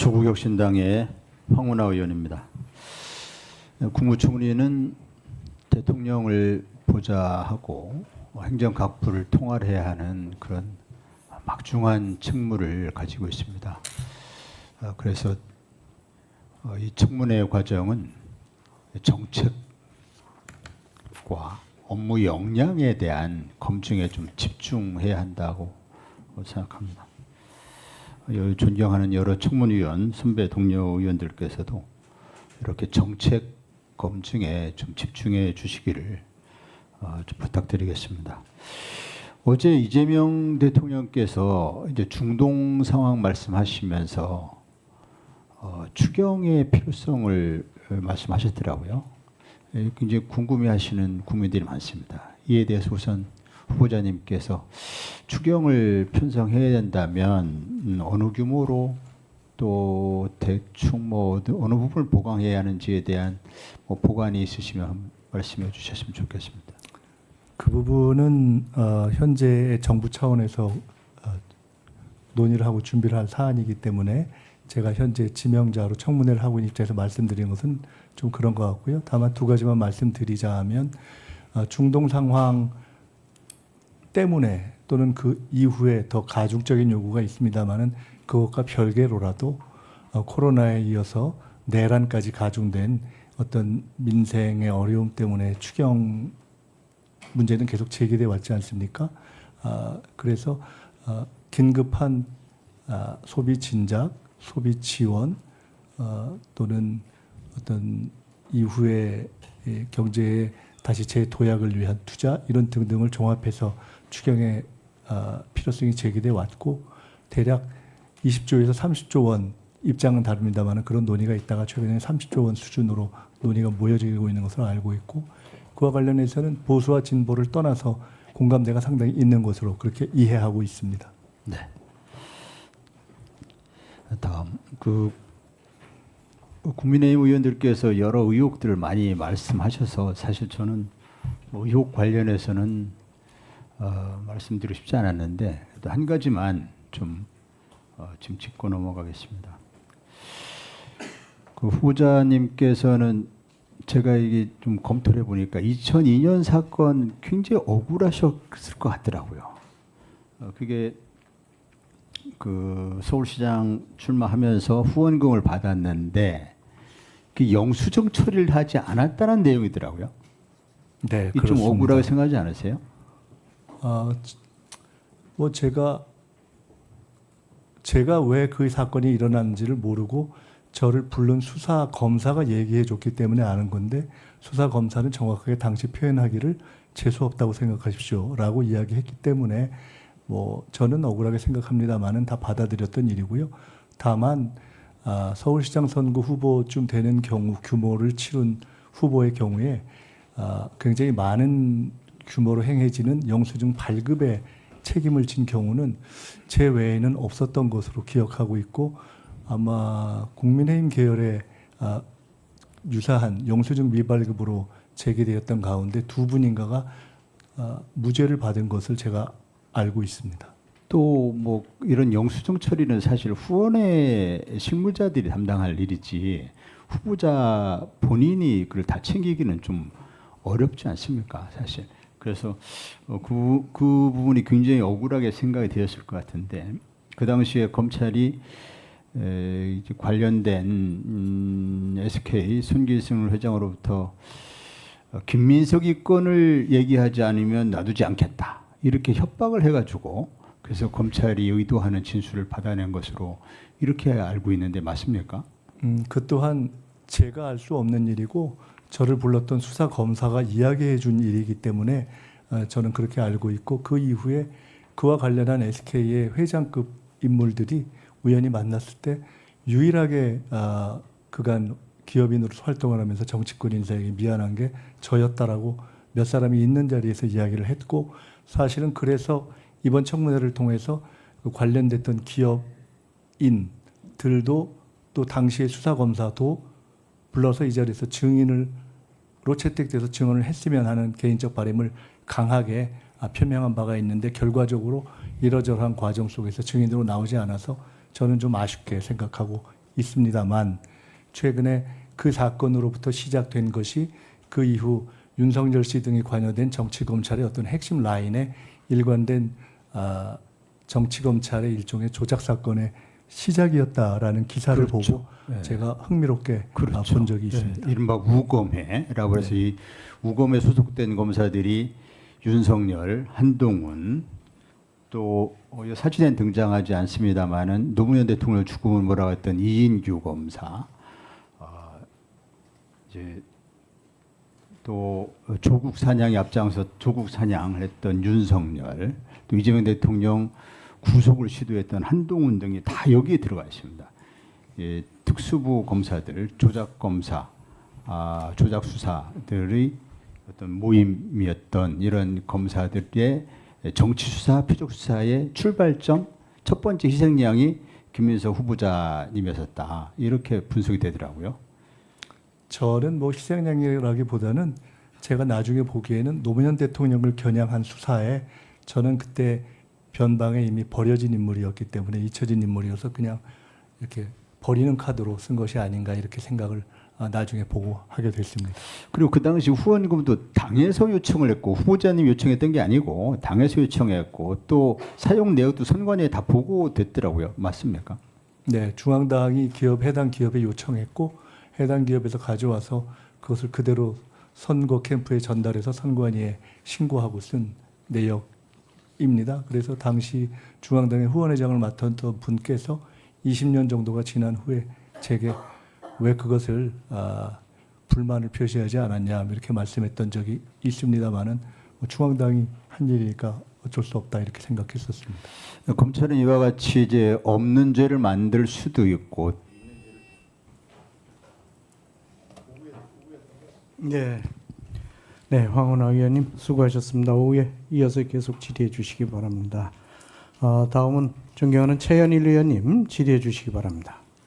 조국혁신당의 황운하 의원입니다. 국무총리는 대통령을 보좌하고 행정각부를 통할해야 하는 그런 막중한 책무를 가지고 있습니다. 그래서 이 청문회 과정은 정책과 업무 역량에 대한 검증에 좀 집중해야 한다고 생각합니다. 존경하는 여러 청문위원, 선배 동료 의원들께서도 이렇게 정책 검증에 좀 집중해 주시기를 좀 부탁드리겠습니다. 어제 이재명 대통령께서 이제 중동 상황 말씀하시면서 추경의 필요성을 말씀하셨더라고요. 굉장히 궁금해하시는 국민들이 많습니다. 이에 대해서 우선 후보자님께서 추경을 편성해야 된다면 어느 규모로 또 대충 어느 부분을 보강해야 하는지에 대한 보관이 있으시면 말씀해 주셨으면 좋겠습니다. 그 부분은 현재 정부 차원에서 논의를 하고 준비를 한 사안이기 때문에 제가 현재 지명자로 청문회를 하고 있는 입장에서 말씀드리는 것은 좀 그런 것 같고요. 다만 두 가지만 말씀드리자 하면 중동 상황 때문에 또는 그 이후에 더 가중적인 요구가 있습니다마는 그것과 별개로라도 코로나에 이어서 내란까지 가중된 어떤 민생의 어려움 때문에 추경 문제는 계속 제기돼 왔지 않습니까? 그래서 긴급한 소비 진작, 소비 지원 또는 어떤 이후에 경제에 다시 재도약을 위한 투자 이런 등등을 종합해서 추경의 필요성이 제기돼 왔고 대략 20조에서 30조 원 입장은 다릅니다만 그런 논의가 있다가 최근에 30조 원 수준으로 논의가 모여지고 있는 것으로 알고 있고 그와 관련해서는 보수와 진보를 떠나서 공감대가 상당히 있는 것으로 그렇게 이해하고 있습니다. 네. 다음 국민의힘 의원들께서 여러 의혹들을 많이 말씀하셔서 사실 저는 의혹 관련해서는 말씀드리고 싶지 않았는데 한 가지만 좀 지금 짚고 넘어가겠습니다. 그 후보자님께서는 제가 이게 좀 검토를 해보니까 2002년 사건 굉장히 억울하셨을 것 같더라고요. 그게 그 서울시장 출마하면서 후원금을 받았는데 그 영수증 처리를 하지 않았다는 내용이더라고요. 네, 좀 억울하게 생각하지 않으세요? 뭐 제가 왜 그 사건이 일어났는지를 모르고 저를 부른 수사 검사가 얘기해 줬기 때문에 아는 건데 수사 검사는 정확하게 당시 표현하기를 재수 없다고 생각하십시오라고 이야기했기 때문에 뭐 저는 억울하게 생각합니다만은 다 받아들였던 일이고요. 다만 서울시장 선거 후보쯤 되는 경우 규모를 치룬 후보의 경우에 굉장히 많은 규모로 행해지는 영수증 발급에 책임을 진 경우는 제 외에는 없었던 것으로 기억하고 있고 아마 국민의힘 계열의 유사한 영수증 미발급으로 제기되었던 가운데 두 분인가가 무죄를 받은 것을 제가 알고 있습니다. 또 뭐 이런 영수증 처리는 사실 후원의 실무자들이 담당할 일이지 후보자 본인이 그걸 다 챙기기는 좀 어렵지 않습니까, 사실. 그래서 그 부분이 굉장히 억울하게 생각이 되었을 것 같은데 그 당시에 검찰이 이제 관련된 SK 손기승 회장으로부터 김민석이 건을 얘기하지 않으면 놔두지 않겠다 이렇게 협박을 해가지고 그래서 검찰이 의도하는 진술을 받아낸 것으로 이렇게 알고 있는데 맞습니까? 그 또한 제가 알 수 없는 일이고 저를 불렀던 수사 검사가 이야기해 준 일이기 때문에 저는 그렇게 알고 있고 그 이후에 그와 관련한 SK의 회장급 인물들이 우연히 만났을 때 유일하게 그간 기업인으로 활동을 하면서 정치권 인사에게 미안한 게 저였다라고 몇 사람이 있는 자리에서 이야기를 했고 사실은 그래서 이번 청문회를 통해서 그 관련됐던 기업인들도 또 당시의 수사검사도 불러서 이 자리에서 증인으로 채택돼서 증언을 했으면 하는 개인적 바람을 강하게 표명한 바가 있는데 결과적으로 이러저러한 과정 속에서 증인으로 나오지 않아서 저는 좀 아쉽게 생각하고 있습니다만 최근에 그 사건으로부터 시작된 것이 그 이후 윤석열 씨 등이 관여된 정치검찰의 어떤 핵심 라인에 일관된 정치 검찰의 일종의 조작 사건의 시작이었다라는 기사를 그렇죠. 보고 네. 제가 흥미롭게 그렇죠. 본 적이 있습니다. 예, 이른바 우검회라고 해서 이 우검에 소속된 검사들이 윤석열, 한동훈 또 사진에 등장하지 않습니다만은 노무현 대통령 죽음을 몰아갔던 이인규 검사, 이제 또 조국 사냥에 앞장서 조국 사냥을 했던 윤석열, 또 이재명 대통령 구속을 시도했던 한동훈 등이 다 여기에 들어가 있습니다. 예, 특수부 검사들, 조작 검사, 조작 수사들의 어떤 모임이었던 이런 검사들의 정치 수사, 표적 수사의 출발점, 첫 번째 희생양이 김민석 후보자님이었다. 이렇게 분석이 되더라고요. 저는 뭐 희생양이라기보다는 제가 나중에 보기에는 노무현 대통령을 겨냥한 수사에 저는 그때 변방에 이미 버려진 인물이었기 때문에 잊혀진 인물이어서 그냥 이렇게 버리는 카드로 쓴 것이 아닌가 이렇게 생각을 나중에 보고 하게 됐습니다. 그리고 그 당시 후원금도 당에서 요청을 했고 후보자님 요청했던 게 아니고 당에서 요청했고 또 사용 내역도 선관위에 다 보고됐더라고요. 맞습니까? 네, 중앙당이 해당 기업에 요청했고 해당 기업에서 가져와서 그것을 그대로 선거 캠프에 전달해서 선관위에 신고하고 쓴 내역입니다. 그래서 당시 중앙당의 후원회장을 맡았던 분께서 20년 정도가 지난 후에 제게 왜 그것을 불만을 표시하지 않았냐 이렇게 말씀했던 적이 있습니다만은 중앙당이 한 일이니까 어쩔 수 없다 이렇게 생각했었습니다. 검찰은 이와 같이 이제 없는 죄를 만들 수도 있고. 네, 네, 황운하 의원님 수고하셨습니다. 오후에 이어서 계속 질의해 주시기 바랍니다. 다음은 존경하는 최현일 의원님 질의해 주시기 바랍니다.